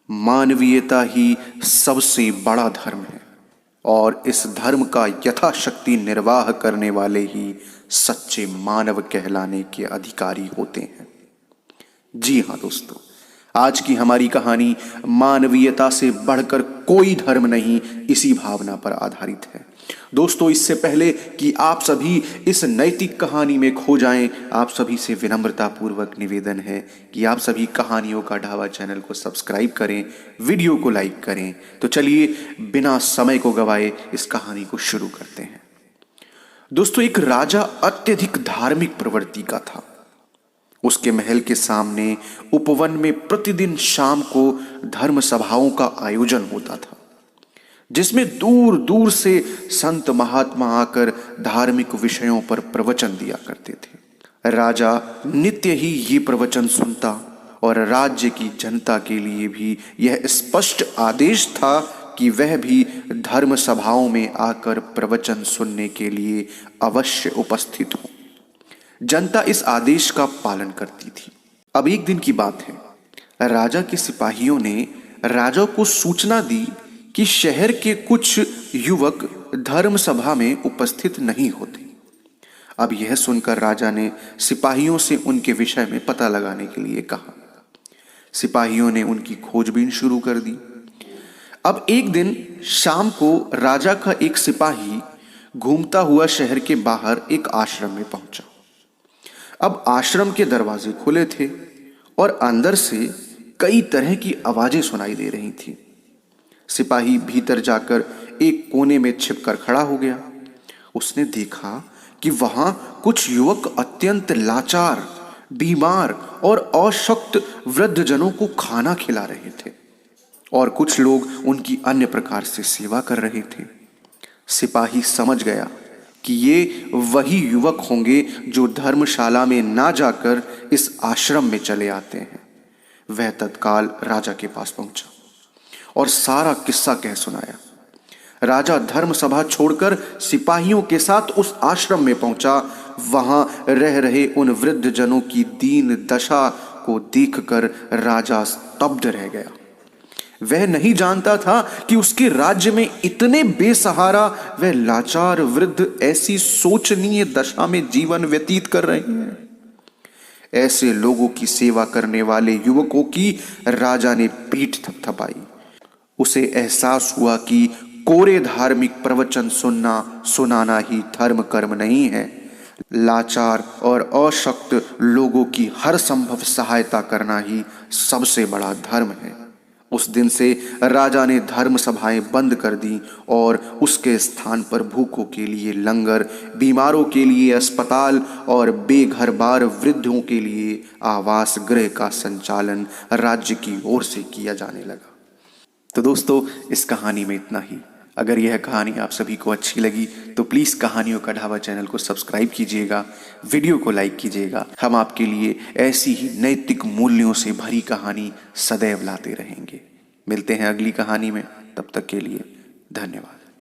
मानवीयता ही सबसे बड़ा धर्म है और इस धर्म का यथाशक्ति निर्वाह करने वाले ही सच्चे मानव कहलाने के अधिकारी होते हैं। जी हाँ दोस्तों, आज की हमारी कहानी मानवीयता से बढ़कर कोई धर्म नहीं, इसी भावना पर आधारित है। दोस्तों, इससे पहले कि आप सभी इस नैतिक कहानी में खो जाएं, आप सभी से विनम्रता पूर्वक निवेदन है कि आप सभी कहानियों का ढाबा चैनल को सब्सक्राइब करें, वीडियो को लाइक करें। तो चलिए बिना समय को गवाए इस कहानी को शुरू करते हैं। दोस्तों, एक राजा अत्यधिक धार्मिक प्रवृत्ति का था। उसके महल के सामने उपवन में प्रतिदिन शाम को धर्म सभाओं का आयोजन होता था, जिसमें दूर दूर से संत महात्मा आकर धार्मिक विषयों पर प्रवचन दिया करते थे। राजा नित्य ही ये प्रवचन सुनता और राज्य की जनता के लिए भी यह स्पष्ट आदेश था कि वह भी धर्म सभाओं में आकर प्रवचन सुनने के लिए अवश्य उपस्थित हो। जनता इस आदेश का पालन करती थी। अब एक दिन की बात है, राजा के सिपाहियों ने राजा को सूचना दी कि शहर के कुछ युवक धर्म सभा में उपस्थित नहीं होते। अब यह सुनकर राजा ने सिपाहियों से उनके विषय में पता लगाने के लिए कहा। सिपाहियों ने उनकी खोजबीन शुरू कर दी। अब एक दिन शाम को राजा का एक सिपाही घूमता हुआ शहर के बाहर एक आश्रम में पहुंचा। अब आश्रम के दरवाजे खुले थे और अंदर से कई तरह की आवाजें सुनाई दे रही थी। सिपाही भीतर जाकर एक कोने में छिपकर खड़ा हो गया। उसने देखा कि वहां कुछ युवक अत्यंत लाचार, बीमार और अशक्त वृद्धजनों को खाना खिला रहे थे और कुछ लोग उनकी अन्य प्रकार से सेवा कर रहे थे। सिपाही समझ गया कि ये वही युवक होंगे जो धर्मशाला में ना जाकर इस आश्रम में चले आते हैं। वह तत्काल राजा के पास पहुंचा और सारा किस्सा कह सुनाया। राजा धर्म सभा छोड़कर सिपाहियों के साथ उस आश्रम में पहुंचा। वहां रह रहे उन वृद्ध जनों की दीन दशा को देखकर राजा स्तब्ध रह गया। वह नहीं जानता था कि उसके राज्य में इतने बेसहारा व लाचार वृद्ध ऐसी शोचनीय दशा में जीवन व्यतीत कर रहे हैं। ऐसे लोगों की सेवा करने वाले युवकों की राजा ने पीठ थपथपाई। उसे एहसास हुआ कि कोरे धार्मिक प्रवचन सुनाना ही धर्म कर्म नहीं है। लाचार और अशक्त लोगों की हर संभव सहायता करना ही सबसे बड़ा धर्म है। उस दिन से राजा ने धर्म सभाएं बंद कर दी और उसके स्थान पर भूखों के लिए लंगर, बीमारों के लिए अस्पताल और बेघर बार वृद्धों के लिए आवास गृह का संचालन राज्य की ओर से किया जाने लगा। तो दोस्तों, इस कहानी में इतना ही। अगर यह कहानी आप सभी को अच्छी लगी तो प्लीज़ कहानियों का ढाबा चैनल को सब्सक्राइब कीजिएगा, वीडियो को लाइक कीजिएगा। हम आपके लिए ऐसी ही नैतिक मूल्यों से भरी कहानी सदैव लाते रहेंगे। मिलते हैं अगली कहानी में, तब तक के लिए धन्यवाद।